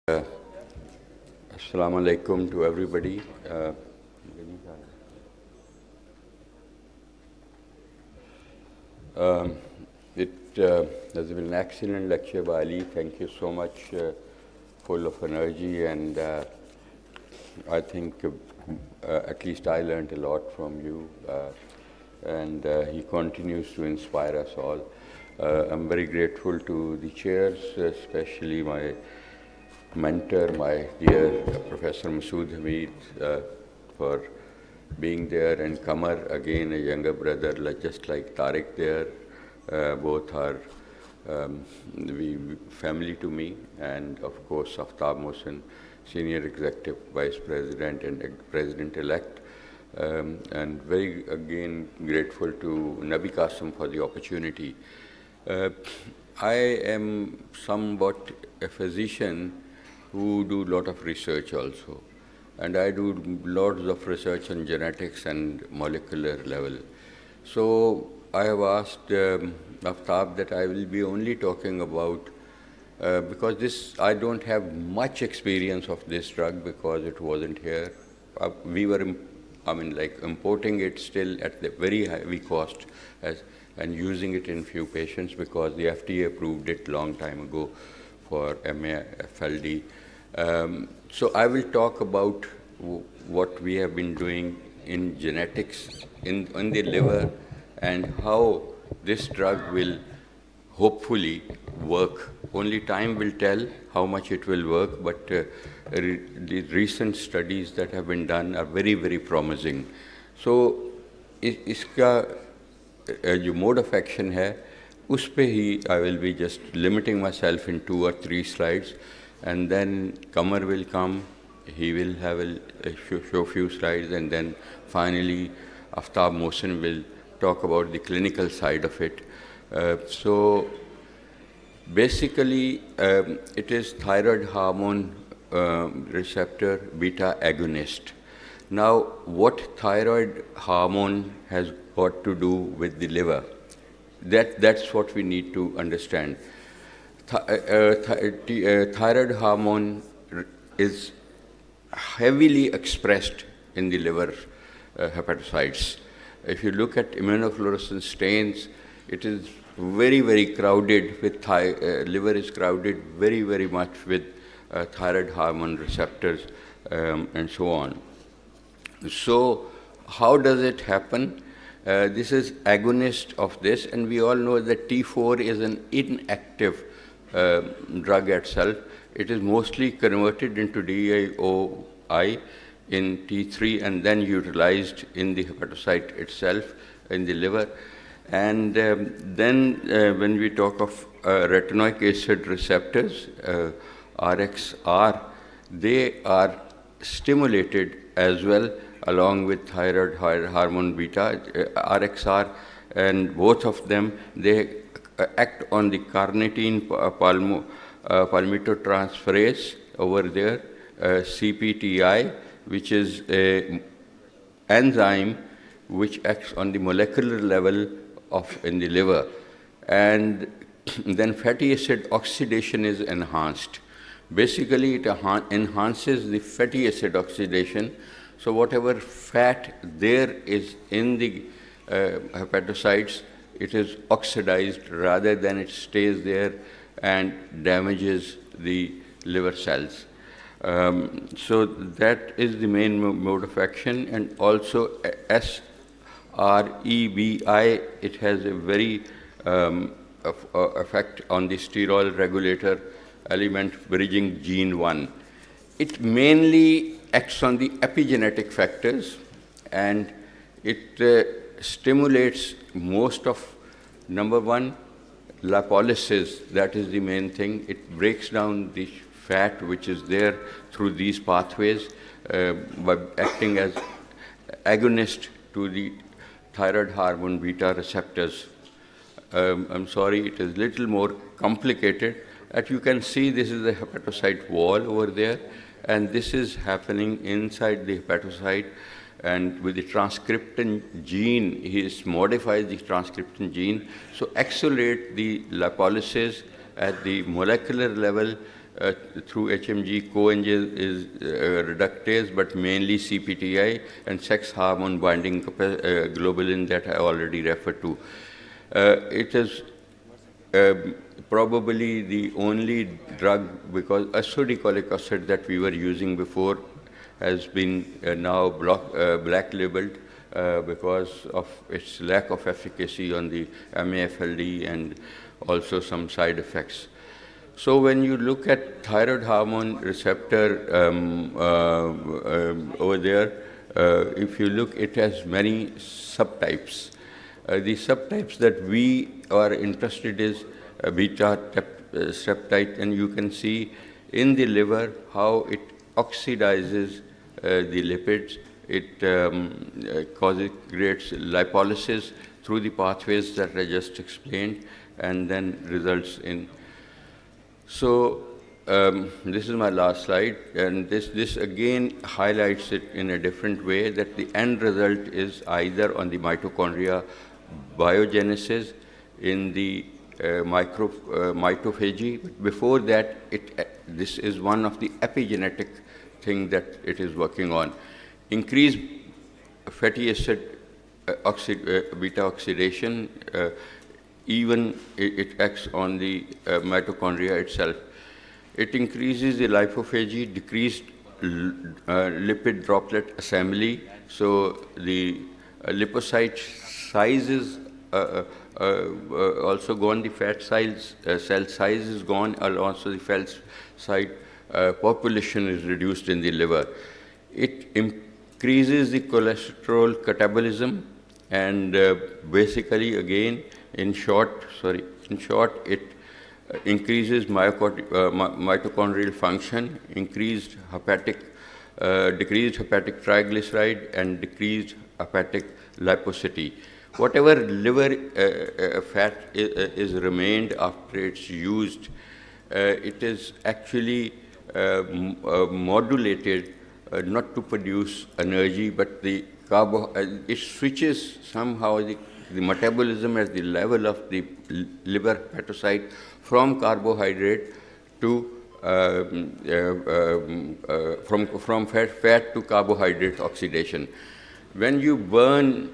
Uh, Assalamu alaikum to everybody. Um, it has been an excellent lecture by Ali. Thank you so much, full of energy, and I think at least I learned a lot from you, and he continues to inspire us all. I'm very grateful to the chairs, especially my mentor, my dear Professor Masood Hamid, for being there, and Kamar, again a younger brother, just like Tariq there. Both are family to me, and of course Aftab Mohsen, Senior Executive Vice President and President-elect. And very again grateful to Nabi Qasim for the opportunity. I am somewhat a physician who do a lot of research also. And I do lots of research on genetics and molecular level. So I have asked Aftab that I will be only talking about, because I don't have much experience of this drug because it wasn't here. We were, importing it still at the very high cost and using it in few patients because the FDA approved it long time ago for MAFLD. So I will talk about what we have been doing in genetics in the liver and how this drug will hopefully work. Only time will tell how much it will work, but the recent studies that have been done are very, very promising. So iska जो mode of action है, उस पे ही I will be just limiting myself in 2 or 3 slides, and then Kamar will come, he will have show few slides, and then finally Aftab Mohsen will talk about the clinical side of it. So basically, it is thyroid hormone receptor beta agonist. Now, what thyroid hormone has got to do with the liver? That's what we need to understand. Thyroid hormone is heavily expressed in the liver hepatocytes. If you look at immunofluorescence stains, it is very, very crowded with liver is crowded very, very much with thyroid hormone receptors and so on. So how does it happen? This is agonist of this, and we all know that T4 is an inactive drug itself. It is mostly converted into DIOI in T3 and then utilized in the hepatocyte itself in the liver. And then when we talk of retinoic acid receptors, RXR, they are stimulated as well along with thyroid hormone beta, RXR, and both of them, they act on the carnitine palmitotransferase over there, CPTI, which is an enzyme which acts on the molecular level in the liver. And then fatty acid oxidation is enhanced. Basically, it enhances the fatty acid oxidation. So whatever fat there is in the hepatocytes, it is oxidized rather than it stays there and damages the liver cells. So that is the main mode of action, and also SREBI, it has a very effect on the steroid regulator element bridging gene 1. It mainly acts on the epigenetic factors, and it stimulates most of, number one, lipolysis. That is the main thing. It breaks down the fat which is there through these pathways by acting as agonist to the thyroid hormone beta receptors. I'm sorry, it is little more complicated. As you can see, this is the hepatocyte wall over there, and this is happening inside the hepatocyte. And with the transcriptin gene, he modifies the transcriptin gene, so accelerate the lipolysis at the molecular level through HMG reductase, but mainly CPTI and sex hormone binding globulin that I already referred to. It is probably the only drug, because ursodeoxycholic acid that we were using before has been now black labeled because of its lack of efficacy on the MAFLD and also some side effects. So when you look at thyroid hormone receptor over there, if you look, it has many subtypes. The subtypes that we are interested in is beta septite, and you can see in the liver how it oxidizes the lipids. It creates lipolysis through the pathways that I just explained, and then results in. So this is my last slide, and this again highlights it in a different way, that the end result is either on the mitochondria biogenesis in the mitophagy. But before that, this is one of the epigenetic thing that it is working on. Increased fatty acid beta oxidation, even it acts on the mitochondria itself. It increases the lipophagy, decreased lipid droplet assembly, so the lipocyte sizes also gone, the fat size, cell size is gone, and also the fat cell population is reduced in the liver. It increases the cholesterol catabolism, and basically, again, in short, it increases mitochondrial function, decreased hepatic triglyceride, and decreased hepatic lipocity. Whatever liver fat is remained after it's used, it is actually modulated not to produce energy, but the it switches somehow the metabolism at the level of the liver hepatocyte from carbohydrate to from fat to carbohydrate oxidation. When you burn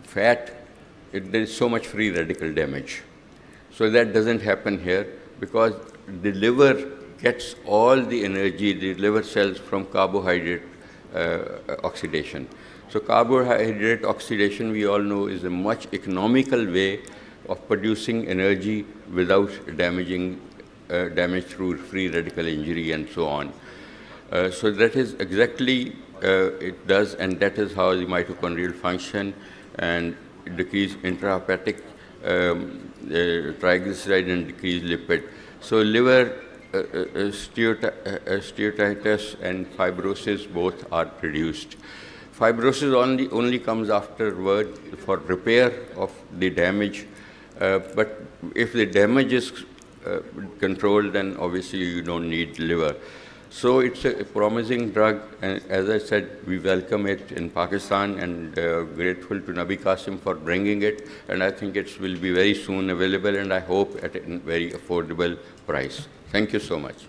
fat, there is so much free radical damage. So that doesn't happen here, because the liver gets all the energy, the liver cells, from carbohydrate oxidation. So carbohydrate oxidation, we all know, is a much economical way of producing energy without damage through free radical injury and so on. So that is exactly it does, and that is how the mitochondrial function and decrease intrahepatic triglyceride and decrease lipid. So liver steatosis and fibrosis both are reduced. Fibrosis only comes afterward for repair of the damage, but if the damage is controlled, then obviously you don't need liver. So it's a promising drug, and as I said, we welcome it in Pakistan, and grateful to Nabi Qasim for bringing it, and I think it will be very soon available, and I hope at a very affordable price. Thank you so much.